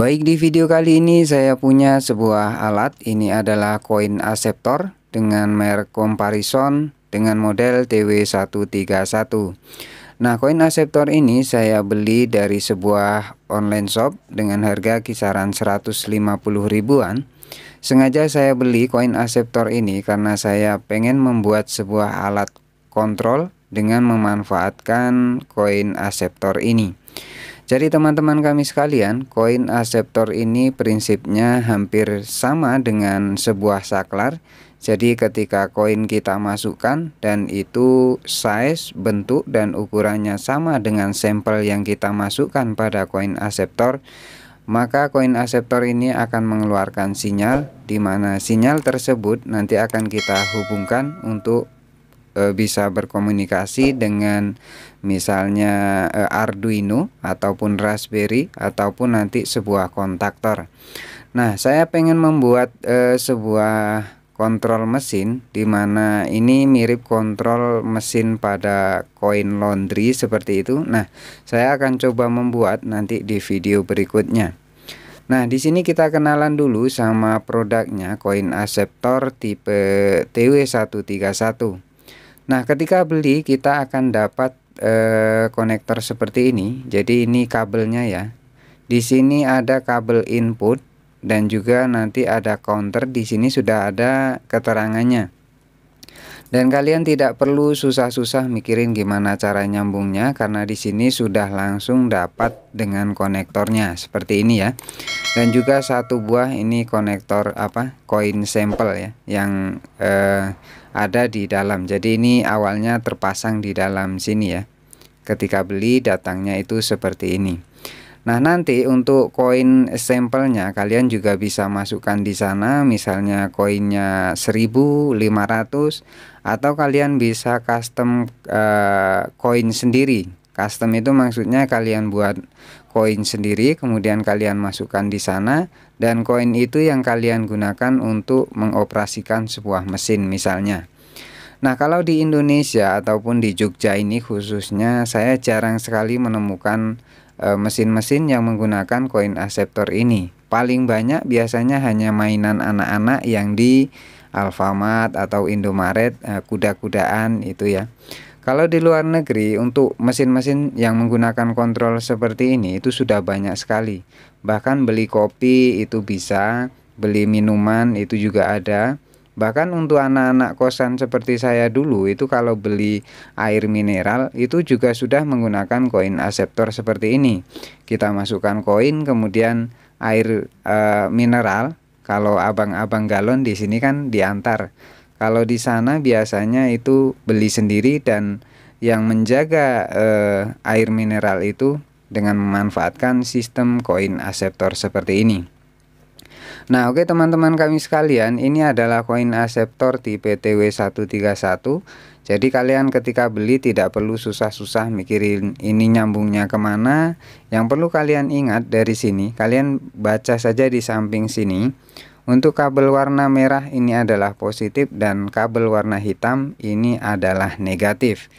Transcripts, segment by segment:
Baik, di video kali ini saya punya sebuah alat. Ini adalah koin acceptor dengan merek Comparison dengan model TW131. Nah, koin acceptor ini saya beli dari sebuah online shop dengan harga kisaran 150 ribuan. Sengaja saya beli koin acceptor ini karena saya pengen membuat sebuah alat kontrol dengan memanfaatkan koin acceptor ini. Jadi teman-teman kami sekalian, koin acceptor ini prinsipnya hampir sama dengan sebuah saklar. Jadi ketika koin kita masukkan dan itu size, bentuk dan ukurannya sama dengan sampel yang kita masukkan pada koin acceptor, maka koin acceptor ini akan mengeluarkan sinyal, di mana sinyal tersebut nanti akan kita hubungkan untuk bisa berkomunikasi dengan misalnya Arduino ataupun Raspberry ataupun nanti sebuah kontaktor. Nah, saya pengen membuat sebuah kontrol mesin di mana ini mirip kontrol mesin pada koin laundry seperti itu. Nah, saya akan coba membuat nanti di video berikutnya. Nah, di sini kita kenalan dulu sama produknya, koin acceptor tipe TW131. Nah, ketika beli kita akan dapat konektor seperti ini. Jadi ini kabelnya ya. Di sini ada kabel input dan juga nanti ada counter. Di sini sudah ada keterangannya. Dan kalian tidak perlu susah-susah mikirin gimana cara nyambungnya karena di sini sudah langsung dapat dengan konektornya seperti ini ya. Dan juga satu buah ini konektor koin sampel ya yang ada di dalam. Jadi ini awalnya terpasang di dalam sini ya. Ketika beli datangnya itu seperti ini. Nah, nanti untuk koin sampelnya kalian juga bisa masukkan di sana, misalnya koinnya 1500 atau kalian bisa custom koin sendiri. Custom itu maksudnya kalian buat koin sendiri, kemudian kalian masukkan di sana dan koin itu yang kalian gunakan untuk mengoperasikan sebuah mesin misalnya. Nah, kalau di Indonesia ataupun di Jogja ini khususnya saya jarang sekali menemukan mesin-mesin yang menggunakan koin acceptor ini. Paling banyak biasanya hanya mainan anak-anak yang di Alfamart atau Indomaret, kuda-kudaan itu ya. Kalau di luar negeri untuk mesin-mesin yang menggunakan kontrol seperti ini itu sudah banyak sekali. Bahkan beli kopi itu bisa, beli minuman itu juga ada. Bahkan untuk anak-anak kosan seperti saya dulu itu kalau beli air mineral itu juga sudah menggunakan koin acceptor seperti ini. Kita masukkan koin kemudian air mineral. Kalau abang-abang galon di sini kan diantar. Kalau di sana biasanya itu beli sendiri dan yang menjaga air mineral itu dengan memanfaatkan sistem koin acceptor seperti ini. Nah, oke teman-teman kami sekalian, ini adalah koin acceptor tipe TW131. Jadi kalian ketika beli tidak perlu susah-susah mikirin ini nyambungnya kemana. Yang perlu kalian ingat dari sini, kalian baca saja di samping sini. Untuk kabel warna merah ini adalah positif dan kabel warna hitam ini adalah negatif.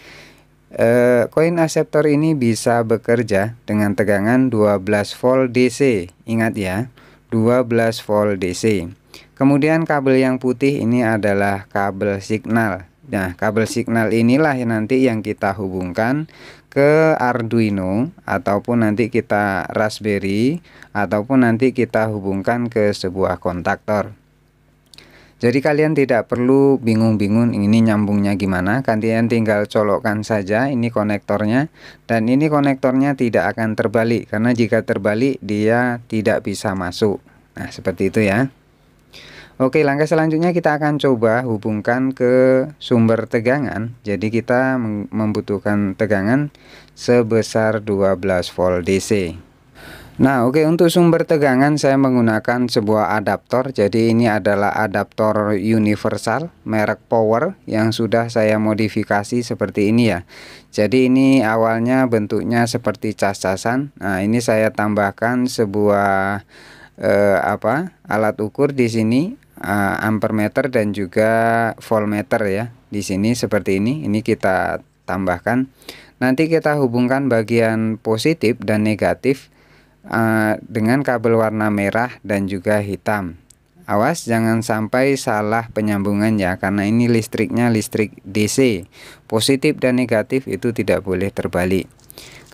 Koin acceptor ini bisa bekerja dengan tegangan 12 volt DC. Ingat ya, 12 volt DC. Kemudian kabel yang putih ini adalah kabel signal. Nah, kabel signal inilah yang nanti yang kita hubungkan ke Arduino ataupun nanti kita Raspberry ataupun nanti kita hubungkan ke sebuah kontaktor. Jadi kalian tidak perlu bingung-bingung ini nyambungnya gimana, kalian tinggal colokkan saja ini konektornya dan ini konektornya tidak akan terbalik karena jika terbalik dia tidak bisa masuk. Nah, seperti itu ya. Oke, langkah selanjutnya kita akan coba hubungkan ke sumber tegangan. Jadi kita membutuhkan tegangan sebesar 12 volt DC. Nah, oke, untuk sumber tegangan saya menggunakan sebuah adaptor. Jadi ini adalah adaptor universal merek Power yang sudah saya modifikasi seperti ini ya. Jadi ini awalnya bentuknya seperti cas-casan. Nah, ini saya tambahkan sebuah alat ukur di sini, ampermeter dan juga voltmeter ya. Di sini seperti ini. Ini kita tambahkan. Nanti kita hubungkan bagian positif dan negatif dengan kabel warna merah dan juga hitam. Awas jangan sampai salah penyambungan ya, karena ini listriknya listrik DC. Positif dan negatif itu tidak boleh terbalik.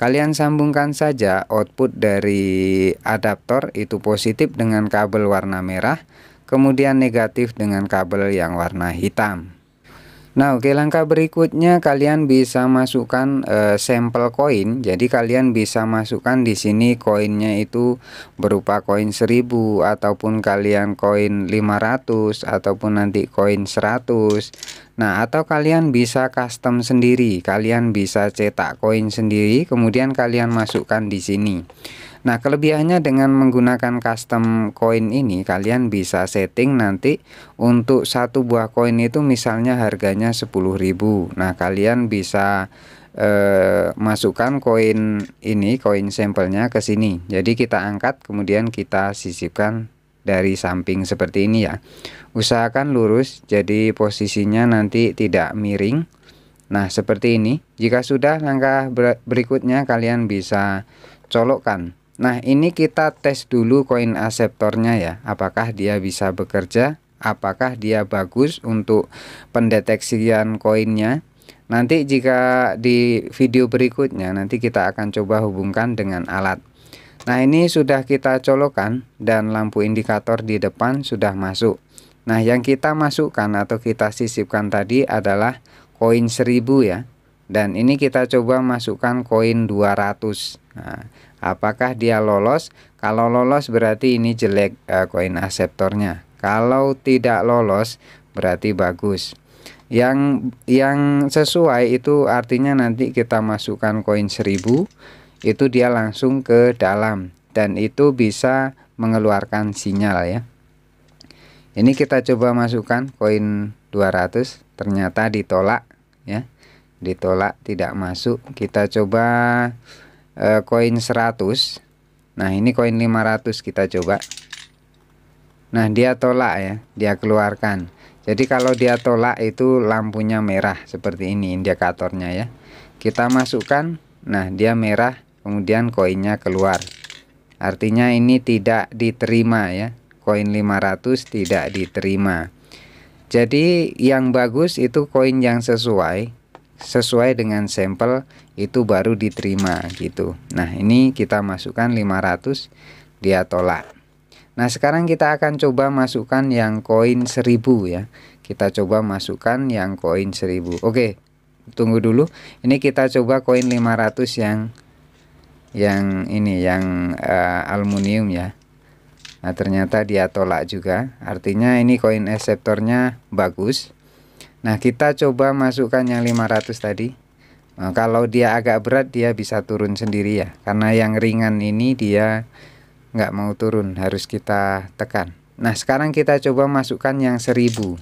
Kalian sambungkan saja output dari adaptor itu positif dengan kabel warna merah, kemudian negatif dengan kabel yang warna hitam. Nah, oke, langkah berikutnya kalian bisa masukkan sampel koin. Jadi kalian bisa masukkan di sini koinnya itu berupa koin 1000 ataupun kalian koin 500 ataupun nanti koin 100. Nah, atau kalian bisa custom sendiri. Kalian bisa cetak koin sendiri kemudian kalian masukkan di sini. Nah, kelebihannya dengan menggunakan custom coin ini, kalian bisa setting nanti untuk satu buah koin itu misalnya harganya 10.000. Nah, kalian bisa masukkan koin ini, koin sampelnya ke sini. Jadi kita angkat kemudian kita sisipkan dari samping seperti ini ya. Usahakan lurus jadi posisinya nanti tidak miring. Nah, seperti ini. Jika sudah, langkah berikutnya kalian bisa colokkan. Nah, ini kita tes dulu koin aseptornya ya, apakah dia bisa bekerja, apakah dia bagus untuk pendeteksian koinnya. Nanti jika di video berikutnya nanti kita akan coba hubungkan dengan alat. Nah, ini sudah kita colokkan dan lampu indikator di depan sudah masuk. Nah, yang kita masukkan atau kita sisipkan tadi adalah koin 1000 ya. Dan ini kita coba masukkan koin 200. Nah, apakah dia lolos? Kalau lolos berarti ini jelek koin aseptornya. Kalau tidak lolos berarti bagus. Yang sesuai itu artinya nanti kita masukkan koin 1000 itu dia langsung ke dalam dan itu bisa mengeluarkan sinyal ya. Ini kita coba masukkan koin 200, ternyata ditolak ya. Ditolak, tidak masuk. Kita coba koin 100. Nah, ini koin 500 kita coba. Nah, dia tolak ya, dia keluarkan. Jadi kalau dia tolak itu lampunya merah seperti ini indikatornya ya. Kita masukkan, nah dia merah, kemudian koinnya keluar. Artinya ini tidak diterima ya. Koin 500 tidak diterima. Jadi yang bagus itu koin yang sesuai dengan sampel itu baru diterima gitu. Nah, ini kita masukkan 500, dia tolak. Nah, sekarang kita akan coba masukkan yang koin 1000 ya. Kita coba masukkan yang koin 1000. Oke, tunggu dulu. Ini kita coba koin 500 yang ini yang aluminium ya. Nah, ternyata dia tolak juga. Artinya ini koin aseptornya bagus. Nah, kita coba masukkan yang 500 tadi. Nah, kalau dia agak berat dia bisa turun sendiri ya. Karena yang ringan ini dia nggak mau turun, harus kita tekan. Nah, sekarang kita coba masukkan yang 1000.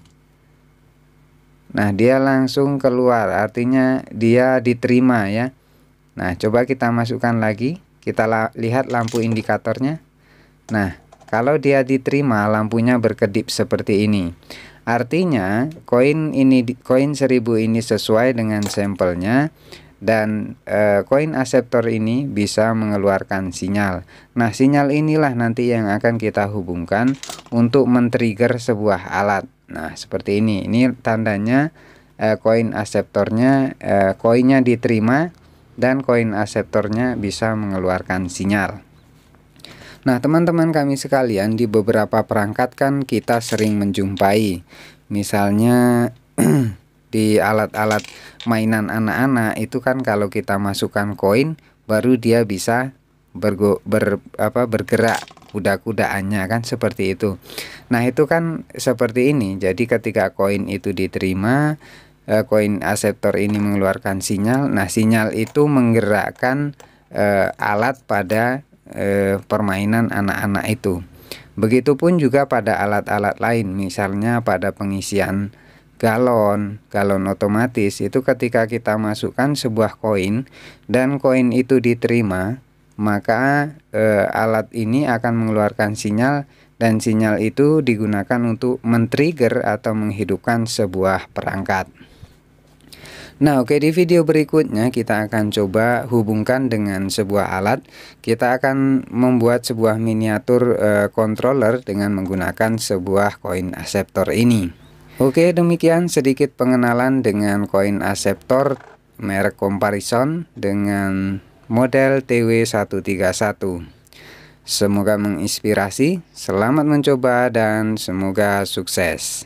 Nah, dia langsung keluar, artinya dia diterima ya. Nah, coba kita masukkan lagi. Kita lihat lampu indikatornya. Nah, kalau dia diterima, lampunya berkedip seperti ini. Artinya koin 1000 ini sesuai dengan sampelnya dan koin aseptor ini bisa mengeluarkan sinyal. Nah, sinyal inilah nanti yang akan kita hubungkan untuk men-trigger sebuah alat. Nah, seperti ini. Ini tandanya koin aseptornya, koinnya diterima dan koin aseptornya bisa mengeluarkan sinyal. Nah, teman-teman kami sekalian, di beberapa perangkat kan kita sering menjumpai, misalnya di alat-alat mainan anak-anak itu kan kalau kita masukkan koin baru dia bisa bergerak kuda-kudaannya kan seperti itu. Nah, itu kan seperti ini. Jadi ketika koin itu diterima, koin aseptor ini mengeluarkan sinyal. Nah, sinyal itu menggerakkan alat pada permainan anak-anak itu. Begitupun juga pada alat-alat lain, misalnya pada pengisian galon otomatis itu ketika kita masukkan sebuah koin dan koin itu diterima, maka alat ini akan mengeluarkan sinyal dan sinyal itu digunakan untuk men-trigger atau menghidupkan sebuah perangkat. Nah, oke, di video berikutnya kita akan coba hubungkan dengan sebuah alat. Kita akan membuat sebuah miniatur controller dengan menggunakan sebuah koin akseptor ini. Oke, demikian sedikit pengenalan dengan koin akseptor merek Comparison dengan model TW131. Semoga menginspirasi, selamat mencoba dan semoga sukses.